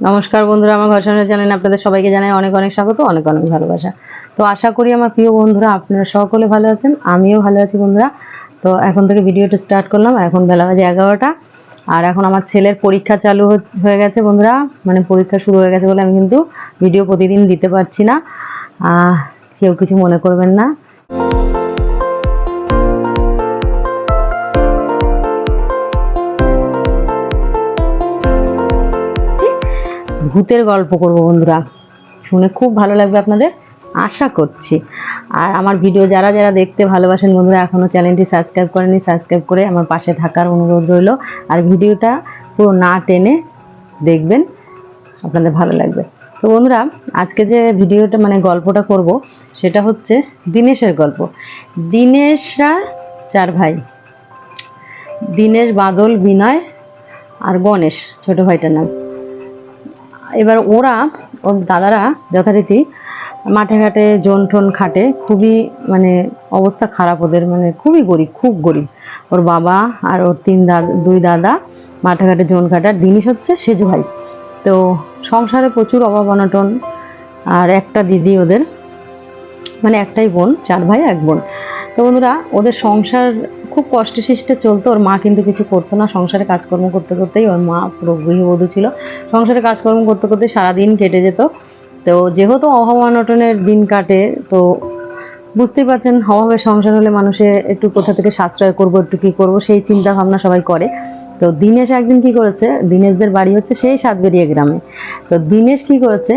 নমস্কার বন্ধুরা, আমার ঘর সংসার চ্যানেলে আপনাদের সবাইকে জানাই অনেক অনেক স্বাগত, অনেক অনেক ভালোবাসা। তো আশা করি আমার প্রিয় বন্ধুরা আপনারা সকলে ভালো আছেন, আমিও ভালো আছি বন্ধুরা। তো এখন থেকে ভিডিওটা স্টার্ট করলাম। এখন বেলা বাজে 11টা, আর এখন আমার ছেলের পরীক্ষা চালু হয়ে গেছে বন্ধুরা। মানে পরীক্ষা শুরু হয়ে গেছে বলে আমি কিন্তু ভিডিও প্রতিদিন দিতে পারছি না, কেউ কিছু মনে করবেন না। ভূতের গল্প করব বন্ধুরা, শুনে খুব ভালো লাগবে আপনাদের আশা করছি। আর আমার ভিডিও যারা যারা দেখতে ভালোবাসেন বন্ধুরা, এখনও চ্যানেলটি সাবস্ক্রাইব করেনি, সাবস্ক্রাইব করে আমার পাশে থাকার অনুরোধ রইল। আর ভিডিওটা পুরো না টেনে দেখবেন, আপনাদের ভালো লাগবে। তো বন্ধুরা, আজকে যে ভিডিওটা মানে গল্পটা করব সেটা হচ্ছে দীনেশের গল্প। দীনেশরা 4 ভাই, দীনেশ, বাদল, বিনয় আর গণেশ ছোট ভাইটার নাম। এবার ওর দাদারা যথারীতি মাঠে ঘাটে জন ঠন খাটে, খুবই মানে অবস্থা খারাপ ওদের, মানে খুবই গরিব, খুব গরিব। ওর বাবা আর ওর 2 দাদা মাঠে ঘাটে জন খাটার। জিনিস হচ্ছে সেজু ভাই। তো সংসারে প্রচুর অভাব অনটন, আর একটা দিদি ওদের, মানে একটাই বোন, 4 ভাই 1 বোন। তো বন্ধুরা, ওদের সংসার খুব কষ্টে শিষ্টে চলতো। ওর মা কিন্তু কিছু করতো না, সংসারে কাজকর্ম করতে করতেই ওর মা পুরো গৃহবধূ ছিল। সংসারে কাজকর্ম করতে করতে সারাদিন কেটে যেত। তো যেহেতু অভাব অনটনের দিন কাটে, তো বুঝতেই পারছেন অভাবের সংসার হলে মানুষে একটু কোথা থেকে সাশ্রয় করব, একটু কি করব, সেই চিন্তা ভাবনা সবাই করে। তো দীনেশ একদিন কি করেছে, দীনেশদের বাড়ি হচ্ছে সেই সাতবেরিয়া গ্রামে। তো দীনেশ কি করেছে,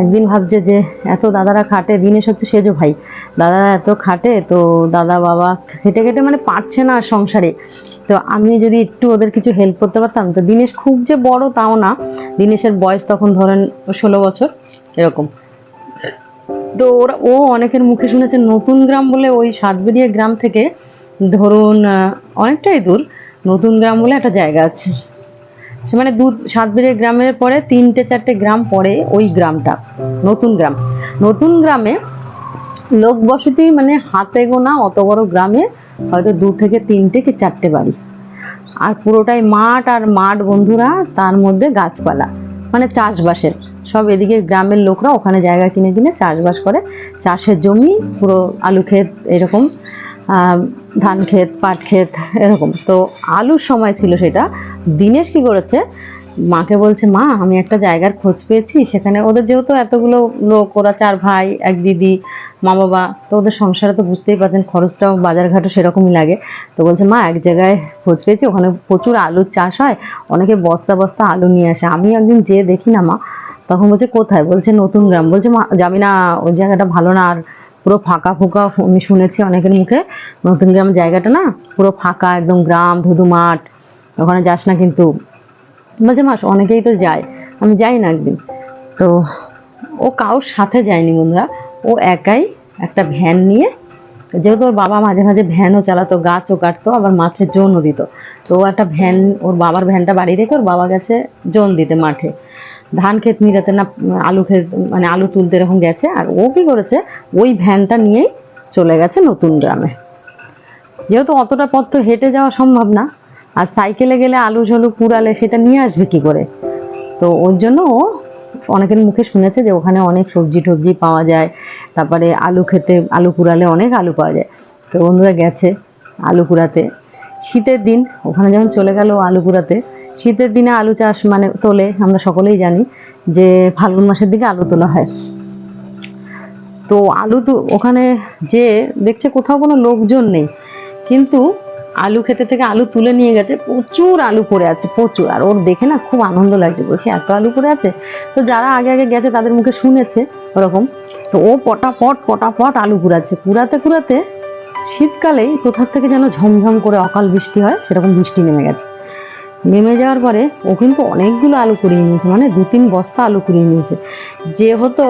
একদিন ভাবছে যে এত দাদারা খাটে, দীনেশ হচ্ছে সেজো ভাই, দাদারা এত খাটে, তো দাদা বাবা খেটে খেটে মানে পারছে না সংসারে, তো আমি যদি একটু ওদের কিছু হেল্প করতে পারতাম। তো দীনেশ খুব যে বড় তাও না, দীনেশের বয়স তখন ধরেন 16 বছর এরকম। তো ও অনেকের মুখে শুনেছে নতুন গ্রাম বলে, ওই সাতবেরিয়া গ্রাম থেকে ধরুন অনেকটাই দূর নতুন গ্রাম বলে একটা জায়গা আছে। সে মানে সাতবেরিয়া গ্রামের পরে 3-4টে গ্রাম পরে ওই গ্রামটা নতুন গ্রাম। নতুন গ্রামে লোক বসতি মানে হাতে গোনা অত বড় গ্রামে হয়তো 2 থেকে 3টে কি 4টে বাড়ি, আর পুরোটাই মাঠ আর মাঠ বন্ধুরা, তার মধ্যে গাছপালা, মানে চাষবাসের সব। এদিকে গ্রামের লোকরা ওখানে জায়গা কিনে কিনে চাষবাস করে, চাষের জমি পুরো, আলু ক্ষেত এরকম, ধান ক্ষেত, পাট ক্ষেত এরকম। তো আলুর সময় ছিল সেটা। দীনেশ কি করেছে, মাকে বলছে, মা আমি একটা জায়গার খোঁজ পেয়েছি, সেখানে ওদের যেহেতু এতগুলো লোক, ওরা 4 ভাই 1 দিদি, মা বাবা, তো ওদের সংসারে তো বুঝতেই পারছেন খরচটাও বাজারঘাটও সেরকমই লাগে। তো বলছে, মা এক জায়গায় খোঁজ পেয়েছি, ওখানে প্রচুর আলুর চাষ হয়, অনেকে বস্তা বস্তা আলু নিয়ে আসে, আমি একদিন যেয়ে দেখি না মা। তখন বলছে, কোথায়? বলছে নতুন গ্রাম। বলছে, মা যাবি না, ওই জায়গাটা ভালো না, আর পুরো ফাঁকা ফোঁকা। আমি শুনেছি অনেকের মুখে নতুন গ্রাম জায়গাটা না পুরো ফাঁকা, একদম গ্রাম ধুধু মাঠ, ওখানে যাস না কিন্তু। বলছে, মাস অনেকেই তো যায়, আমি যাই না একদিন। তো ও কারোর সাথে যায়নি বন্ধুরা, ও একাই একটা ভ্যান নিয়ে, যেহেতু ওর বাবা মাঝে মাঝে ভ্যানও চালাতো, গাছও কাটতো, আবার মাঠে জোনও দিত। তো ও একটা ভ্যান, ওর বাবার ভ্যানটা বাড়ি রেখে ওর বাবা গেছে জোন দিতে মাঠে, ধান ক্ষেত নিরাতে না, আলু ক্ষেত মানে আলু তুলতে এরকম গেছে। আর ও কি করেছে, ওই ভ্যানটা নিয়েই চলে গেছে নতুন গ্রামে। যেহেতু অতটা পথ তো হেঁটে যাওয়া সম্ভব না, আর সাইকেলে গেলে আলু ঝালু কুড়ালে সেটা নিয়ে আসবে কি করে। তো ওর জন্য ও অনেকের মুখে শুনেছে যে ওখানে অনেক সবজি টবজি পাওয়া যায়, তারপরে আলু খেতে, আলু কুড়ালে অনেক আলু পাওয়া যায়। তো বন্ধুরা গেছে আলু কুড়াতে, শীতের দিন ওখানে যখন চলে গেল আলু কুড়াতে। শীতের দিনে আলু চাষ মানে তোলে, আমরা সকলেই জানি যে ফাল্গুন মাসের দিকে আলু তোলা হয়। তো আলু তো ওখানে যে দেখছে কোথাও কোনো লোকজন নেই, কিন্তু আলু খেতে থেকে আলু তুলে নিয়ে গেছে, প্রচুর আলু পড়ে আছে, প্রচুর। আর ওর দেখে না খুব আনন্দ লাগছে, বলছে এত আলু পড়ে আছে। তো যারা আগে আগে গেছে তাদের মুখে শুনেছে ওরকম। তো ও পটাপট পটাপট আলু কুড়াচ্ছে, কুড়াতে কুড়াতে শীতকালেই কোথার থেকে যেন ঝমঝম করে অকাল বৃষ্টি হয়, সেরকম বৃষ্টি নেমে গেছে। নেমে যাওয়ার পরে ও কিন্তু অনেকগুলো আলু কুড়িয়ে নিয়েছে, মানে 2-3 বস্তা আলু কুড়িয়ে নিয়েছে। যেহেতু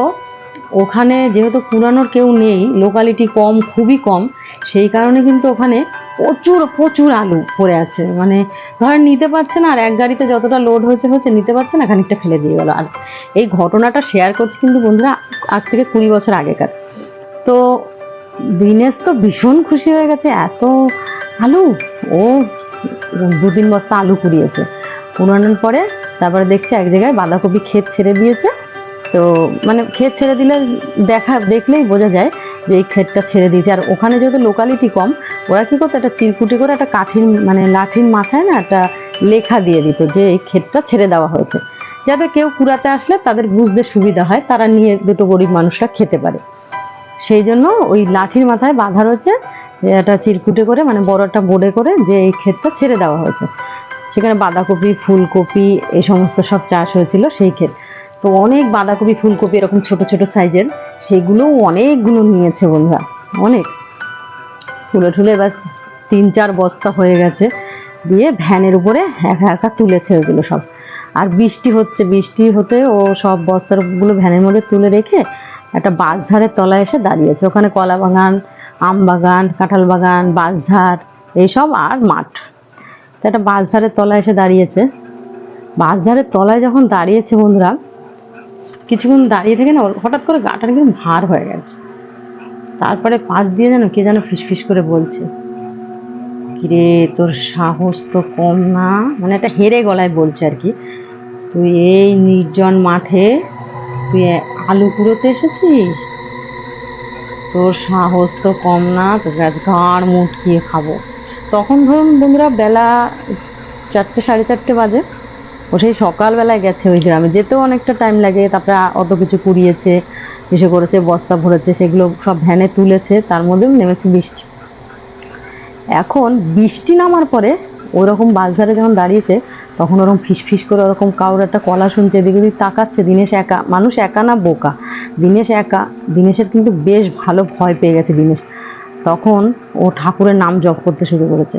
ওখানে যেহেতু কুড়ানোর কেউ নেই, লোকালিটি কম, খুবই কম, সেই কারণে কিন্তু ওখানে প্রচুর প্রচুর আলু পড়ে আছে। মানে ধরেন নিতে পারছে না, আর এক গাড়িতে যতটা লোড হয়েছে নিতে পারছে না, খানিকটা ফেলে দিয়ে গেল। আর এই ঘটনাটা শেয়ার করছি কিন্তু বন্ধুরা আজ থেকে 20 বছর আগেকার। তো দীনেশ তো ভীষণ খুশি হয়ে গেছে, এত আলু। ও 2-3 বস্তা আলু কুড়িয়েছে। উড়ানোর পরে তারপরে দেখছে এক জায়গায় বাঁধাকপি ক্ষেত ছেড়ে দিয়েছে। তো মানে ক্ষেত ছেড়ে দিলে দেখলেই বোঝা যায় যে এই ক্ষেতটা ছেড়ে দিয়েছে। আর ওখানে যেহেতু লোকালিটি কম, ওরা কি করতো, একটা চিরকুটি করে একটা কাঠির মানে লাঠির মাথায় না একটা লেখা দিয়ে দিত যে এই ক্ষেতটা ছেড়ে দেওয়া হয়েছে, যাতে কেউ কুড়াতে আসলে তাদের বুঝতে সুবিধা হয়, তারা নিয়ে দুটো গরিব মানুষরা খেতে পারে। সেই জন্য ওই লাঠির মাথায় বাঁধা রয়েছে একটা চিরকুটে করে, মানে বড় একটা বোর্ডে করে, যে এই ক্ষেতটা ছেড়ে দেওয়া হয়েছে। সেখানে বাঁধাকপি, ফুলকপি এই সমস্ত সব চাষ হয়েছিল সেই ক্ষেত। তো অনেক বাঁধাকপি, ফুলকপি এরকম ছোট ছোট সাইজের, সেগুলো অনেকগুলো নিয়েছে বন্ধুরা, অনেক তুলে ঠুলে এবার 3-4 বস্তা হয়ে গেছে। দিয়ে ভ্যানের উপরে একা একা তুলেছে ওইগুলো সব। আর বৃষ্টি হচ্ছে, বৃষ্টি হতে ও সব বস্তাগুলো ভ্যানের মধ্যে তুলে রেখে একটা বাঁশঝাড়ের তলায় এসে দাঁড়িয়েছে। ওখানে কলা বাগান, আম বাগান, কাঁঠাল বাগান, বাঁশঝাড় এইসব আর মাঠ। তো একটা বাঁশঝাড়ের তলায় এসে দাঁড়িয়েছে। বাঁশঝাড়ের তলায় যখন দাঁড়িয়েছে বন্ধুরা, কিছুক্ষণ দাঁড়িয়ে থেকে না হঠাৎ করে গাটা কিন্তু ভার হয়ে গেছে। তারপরে পাশ দিয়ে যেন কে যেন ফিসফিস করে বলছে, কিরে তোর সাহস তো কম না, মানে একটা হেরে গলায় বলছে আর কি, তুই এই নির্জন মাঠে তুই আলু কুড়োতে এসেছিস, তোর সাহস তো কম না, তোকে আজ ঘাড় মুটকিয়ে খাবো। তখন ধরুন বন্ধুরা বেলা 4টে 4:30 বাজে। ও সেই সকালবেলায় গেছে ওই গ্রামে, যেতেও অনেকটা টাইম লাগে। তারপরে অত কিছু কুড়িয়েছে, এসে করেছে, বস্তা ভরেছে, সেগুলো সব ভ্যানে তুলেছে, তার মধ্যেও নেমেছে বৃষ্টি। এখন বৃষ্টি নামার পরে ওরকম বাঁশধারে যখন দাঁড়িয়েছে, তখন ওরকম ফিসফিস করে ওরকম কারোর একটা কলা শুনছে, এদিকে ওদিকে তাকাচ্ছে। দিনেশ একা, মানুষ একা না বোকা, দিনেশ একা। দিনেশের কিন্তু বেশ ভালো ভয় পেয়ে গেছে দিনেশ। তখন ও ঠাকুরের নাম জপ করতে শুরু করেছে।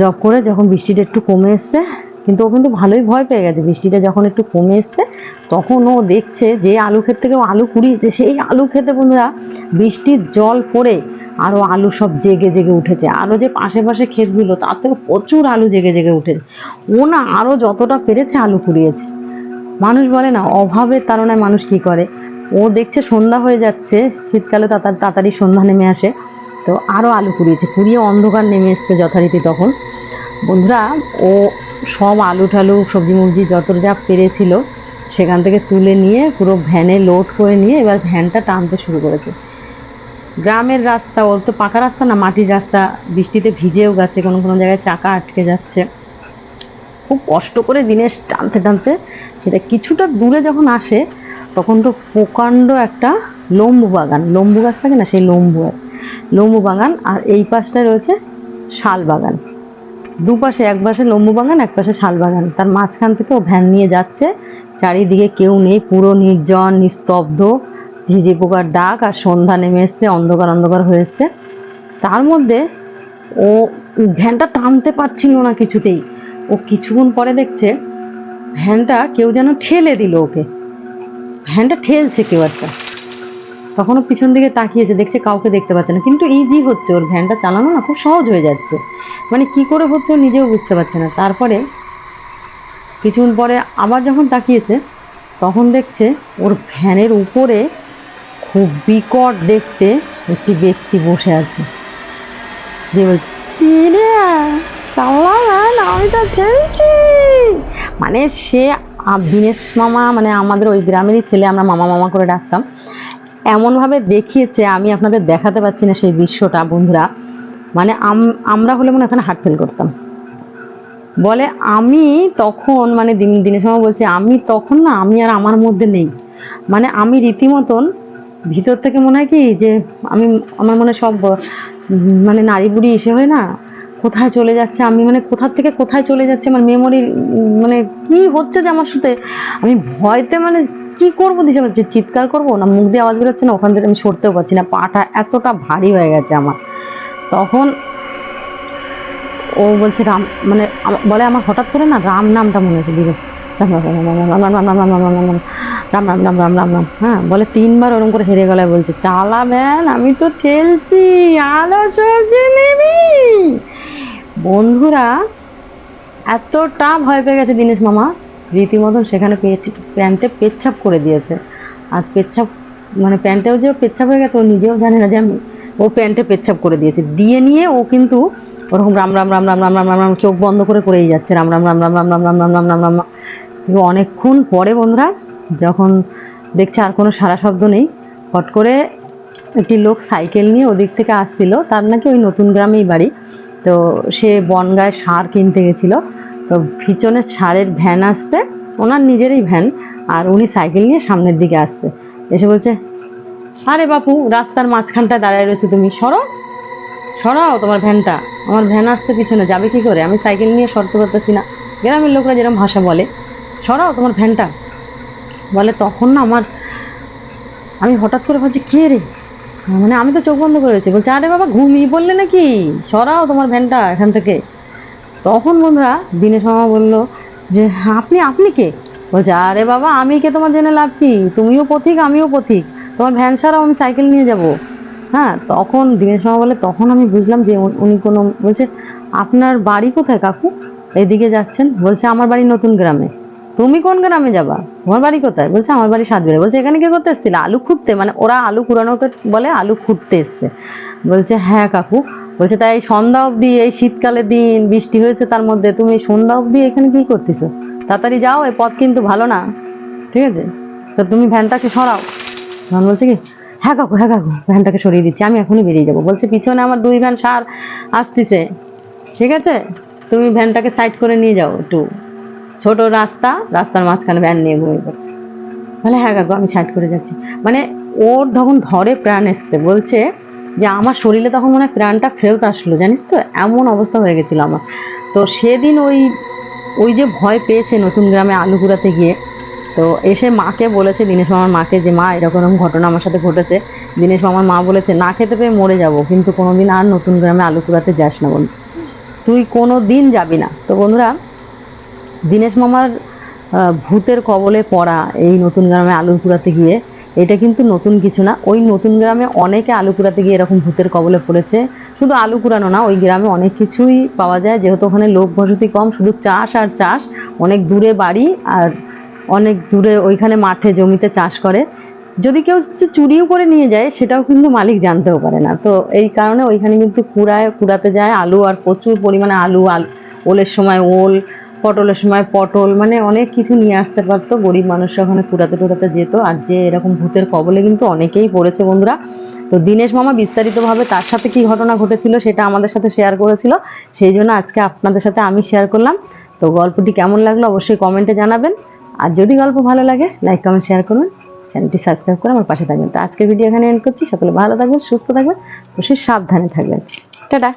জপ করে যখন বৃষ্টিটা একটু কমে এসছে, কিন্তু ও কিন্তু ভালোই ভয় পেয়ে গেছে। বৃষ্টিটা যখন একটু কমে এসছে, তখন ও দেখছে যে আলু ক্ষেত থেকে ও আলু কুড়িয়েছে, সেই আলু খেতে বন্ধুরা বৃষ্টির জল পড়ে আরো আলু সব জেগে জেগে উঠেছে। আরো যে পাশে পাশে ক্ষেতগুলো, তার থেকে প্রচুর আলু জেগে জেগে উঠেছে। ও না আরো যতটা পেরেছে আলু কুড়িয়েছে। মানুষ বলে না, অভাবের তাড়নায় মানুষ কি করে। ও দেখছে সন্ধ্যা হয়ে যাচ্ছে, শীতকালে তাড়াতাড়ি সন্ধ্যা নেমে আসে, তো আরো আলু কুড়িয়েছে। কুড়িয়ে অন্ধকার নেমে এসছে যথারীতি। তখন বন্ধুরা ও সব আলু ঠালু, সবজি মবজি যত যা পেরেছিল সেখান থেকে তুলে নিয়ে পুরো ভ্যানে লোড করে নিয়ে এবার ভ্যানটা টানতে শুরু করেছে। গ্রামের রাস্তা, ওর তো পাকা রাস্তা না, মাটির রাস্তা, বৃষ্টিতে ভিজেও গেছে, কোনো কোনো জায়গায় চাকা আটকে যাচ্ছে। খুব কষ্ট করে দিনেশ টানতে টানতে সেটা কিছুটা দূরে যখন আসে, তখন তো প্রকাণ্ড একটা লম্বু বাগান, লম্বু গাছ থাকে না, সেই লম্বু বাগান। আর এই পাশটায় রয়েছে শাল বাগান। দুপাশে, এক পাশে লম্বু বাগান, এক পাশে শাল বাগান। তার মাঝখান থেকে ও ভ্যান নিয়ে যাচ্ছে। চারিদিকে কেউ নেই, পুরো নির্জন, নিস্তব্ধ, ঝিঝি পোকার ডাক, আর সন্ধ্যা নেমে এসছে, অন্ধকার অন্ধকার হয়ে এসছে। তার মধ্যে ও ভ্যানটা টানতে পারছিল না কিছুতেই। ও কিছুক্ষণ পরে দেখছে ভ্যানটা কেউ যেন ঠেলে দিল ওকে, ভ্যানটা ঠেলছে কেউ একটা। তখনও পিছন দিকে তাকিয়েছে, দেখছে কাউকে দেখতে পাচ্ছে না, কিন্তু ইজি হচ্ছে ওর ভ্যানটা চালানো না, খুব সহজ হয়ে যাচ্ছে। মানে কি করে হচ্ছে ও নিজেও বুঝতে পারছে না। তারপরে কিছুক্ষণ পরে আবার যখন তাকিয়েছে, তখন দেখছে ওর ভ্যানের উপরে খুব বিকট দেখতে একটি ব্যক্তি বসে আছে। যে বলছে, আমি তো খেলছি। মানে সে দিনেশ মামা, মানে আমাদের ওই গ্রামেরই ছেলে, আমরা মামা মামা করে ডাকতাম। এমনভাবে দেখিয়েছে, আমি আপনাদের দেখাতে পারছি না সেই দৃশ্যটা বন্ধুরা। মানে আমরা হলে মনে এখানে হার্ট ফেল করতাম। বলে আমি তখন, মানে দিনের সময় বলছে, আমি তখন না, আমি আর আমার মধ্যে নেই। মানে আমি রীতিমতন ভিতর থেকে মনে হয় কি যে আমি, আমার মনে সব মানে নারী বুড়ি এসে হয় না, কোথায় চলে যাচ্ছে, আমি মানে কোথা থেকে কোথায় চলে যাচ্ছে আমার মেমোরি, মানে কি হচ্ছে যে আমার সাথে। আমি ভয়তে মানে কি করবো দিশা পাচ্ছি, চিৎকার করবো না, মুখ দিয়ে আওয়াজ বেরোচ্ছে না, ওখান থেকে আমি সরতেও পারছি না, পাটা এতটা ভারী হয়ে গেছে আমার। তখন ও বলছে রাম, মানে বলে আমার হঠাৎ করে না রাম নামটা মনে হচ্ছে, দিল রাম রাম রাম রাম রাম রাম রাম রাম রাম রাম রাম রাম রাম রাম রাম রাম। হ্যাঁ, বলে 3বার ওরকম করে হেরে গলায় বলছে, চালাবেন, আমি তো ঠেলছি, আলো সবজি নিবি। বন্ধুরা এতটা ভয় পেয়ে গেছে দিনেশ মামা, রীতিমতন সেখানে প্যান্টে পেচ্ছাপ করে দিয়েছে। আর পেচ্ছাপ, মানে প্যান্টেও যে পেচ্ছাপ হয়ে গেছে ও নিজেও জানে না যে ও প্যান্টে পেচ্ছাপ করে দিয়েছে। দিয়ে নিয়ে ও কিন্তু ওরকম রাম রাম রাম রাম রাম রাম রাম রাম চোখ বন্ধ করে করেই যাচ্ছে রাম রাম রাম রাম রাম রাম রাম রাম রাম রাম রাম রাম। অনেকক্ষণ পরে বন্ধুরা যখন দেখছে আর কোনো সারা শব্দ নেই, হট করে একটি লোক সাইকেল নিয়ে ওদিক থেকে আসছিল, তার নাকি ওই নতুন গ্রামেই বাড়ি। তো সে বনগায় সার কিনতে গেছিল, তো পিছনে সারের ভ্যান আসছে, ওনার নিজেরই ভ্যান, আর উনি সাইকেল নিয়ে সামনের দিকে আসছে। এসে বলছে, আরে বাপু রাস্তার মাঝখানটায় দাঁড়ায় রয়েছে, তুমি সরো সরাও তোমার ভ্যানটা, আমার ভ্যান আসছে পিছনে, যাবে কি করে, আমি সাইকেল নিয়ে সরতে পারতেছি না। গ্রামের লোকরা যেরকম ভাষা বলে, সরাও তোমার ভ্যানটা বলে। তখন না আমি হঠাৎ করে ভাবছি কে রে, মানে আমি তো চোখ বন্ধ করেছি। বলছে, আরে বাবা ঘুমিয়ে বললে নাকি, সরাও তোমার ভ্যানটা এখান থেকে। তখন বন্ধুরা দিনেশ মামা বললো যে আপনি আপনি কে? বলছে, আরে বাবা আমি কে তোমার জেনে লাভ কি, তুমিও পথিক আমিও পথিক, তোমার ভ্যান সারাও, আমি সাইকেল নিয়ে যাব। হ্যাঁ, তখন দিনেশ মামা বলে, তখন আমি বুঝলাম যে উনি কোনো, বলছে আপনার বাড়ি কোথায় কাকু, এদিকে যাচ্ছেন? বলছে আমার বাড়ি নতুন গ্রামে। তুমি কোন গ্রামে যাবা, তোমার বাড়ি কোথায়? বলছে আমার বাড়ি সাতবেড়ে। বলছে এখানে কি করতে এসেছিল, আলু খুঁড়তে? মানে ওরা আলু কুড়ানোকে বলে আলু খুঁড়তে এসছে। বলছে হ্যাঁ কাকু। বলছে তাই এই সন্ধ্যা অবধি, এই শীতকালের দিন বৃষ্টি হয়েছে, তার মধ্যে তুমি এই সন্ধ্যা অবধি এখানে কি করতেছো? তাড়াতাড়ি যাও, এই পথ কিন্তু ভালো না, ঠিক আছে? তো তুমি ভ্যানটাকে সরাও। তখন বলছে কি, হ্যাঁ কাকু হ্যাঁ কাকু, ভ্যানটাকে সরিয়ে দিচ্ছি, আমি এখনই বেরিয়ে যাবো। বলছে পিছনে আমার 2 ভ্যান সার আসতেছে, ঠিক আছে, তুমি ভ্যানটাকে সাইড করে নিয়ে যাও, একটু ছোট রাস্তা, রাস্তার মাঝখানে ভ্যান নিয়ে ঘুমিয়ে পড়ছে। বলে হ্যাঁ কাকু আমি সাইড করে যাচ্ছি। মানে ওর তখন ধরে প্রাণ এসছে, বলছে যে আমার শরীরে তখন মনে হয় প্রাণটা ফেরত আসলো, জানিস তো, এমন অবস্থা হয়ে গেছিল আমার। তো সেদিন ওই ওই যে ভয় পেয়েছে নতুন গ্রামে আলু কুড়াতে গিয়ে, তো এসে মাকে বলেছে, দীনেশ মামার মাকে, যে মা এরকম এরকম ঘটনা আমার সাথে ঘটেছে। দীনেশ মামার মা বলেছে, না খেতে পেয়ে মরে যাব, কিন্তু কোনোদিন আর নতুন গ্রামে আলু কুড়াতে যাস না বন্ধু, তুই কোনো দিন যাবি না। তো বন্ধুরা দীনেশ মামার ভূতের কবলে পড়া এই নতুন গ্রামে আলু কুড়াতে গিয়ে, এটা কিন্তু নতুন কিছু না। ওই নতুন গ্রামে অনেকে আলু কুড়াতে গিয়ে এরকম ভূতের কবলে পড়েছে। শুধু আলু কুড়ানো না, ওই গ্রামে অনেক কিছুই পাওয়া যায়, যেহেতু ওখানে লোক বসতি কম, শুধু চাষ আর চাষ, অনেক দূরে বাড়ি, আর অনেক দূরে ওইখানে মাঠে জমিতে চাষ করে। যদি কেউ চুরিও করে নিয়ে যায় সেটাও কিন্তু মালিক জানতেও পারে না। তো এই কারণে ওইখানে কিন্তু কুড়াতে যায় আলু, আর প্রচুর পরিমাণে আলু, ওলের সময় ওল, পটলের সময় পটল, মানে অনেক কিছু নিয়ে আসতে পারতো। গরিব মানুষরা ওখানে কুড়াতে টুড়াতে যেত। আর যে এরকম ভূতের কবলে কিন্তু অনেকেই পড়েছে বন্ধুরা। তো দীনেশ মামা বিস্তারিতভাবে তার সাথে কি ঘটনা ঘটেছিল সেটা আমাদের সাথে শেয়ার করেছিল, সেই জন্য আজকে আপনাদের সাথে আমি শেয়ার করলাম। তো গল্পটি কেমন লাগলো অবশ্যই কমেন্টে জানাবেন, আর যদি গল্প ভালো লাগে লাইক কমেন্ট শেয়ার করুন, চ্যানেলটি সাবস্ক্রাইব করে আমার পাশে থাকবেন। তো আজকের ভিডিও এখানে এন্ড করছি। সকলে ভালো থাকবেন, সুস্থ থাকবেন, অবশ্যই সাবধানে থাকবেন। টাটা।